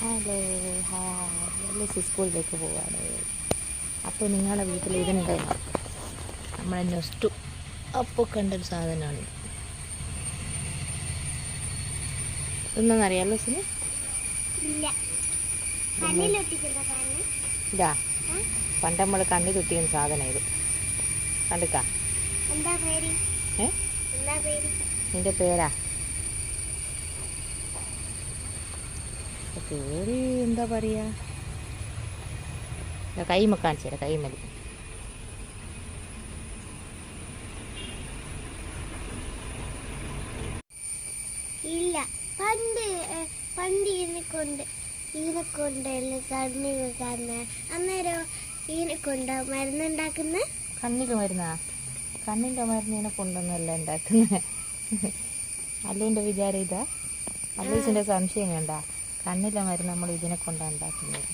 Hello, hi. സ്കൂളിലേക്ക് പോവാണ്. അപ്പോൾ നിങ്ങളുടെ വീട്ടിൽ ഇതുണ്ടായിരുന്നു, നമ്മളെ നെസ്റ്റു അപ്പോൾ കണ്ടൊരു സാധനമാണ്. ഇതൊന്നറിയാമല്ലോ സിനി? ഇതാ പണ്ട് നമ്മൾ കണ്ണി തൊട്ടിയുന്ന സാധനം ഇത് കണ്ടിക്കാ. നിന്റെ പേരാ? പേര് എന്താ പറയാ? കൈമ കാണിച്ചു തരാം. കൈമലി ഇല്ല. പണ്ട് പണ്ട് ഇതിനെക്കൊണ്ടല്ലേ കണ്ണി വെക്കാന്ന്. അന്നേരം ഇതിനെക്കൊണ്ട് മരുന്നുണ്ടാക്കുന്ന. കണ്ണിൽ മരുന്നാ? കണ്ണിൻ്റെ മരുന്നിനെ കൊണ്ടൊന്നുമല്ല ഉണ്ടാക്കുന്നത്. അല്ലേൻ്റെ വിചാരം ഇതാ? അല്ലൂസിൻ്റെ സംശയം വേണ്ട. കണ്ണിലെ മരുന്ന് നമ്മൾ ഇതിനെ കൊണ്ടാണ് ഉണ്ടാക്കുന്നത്.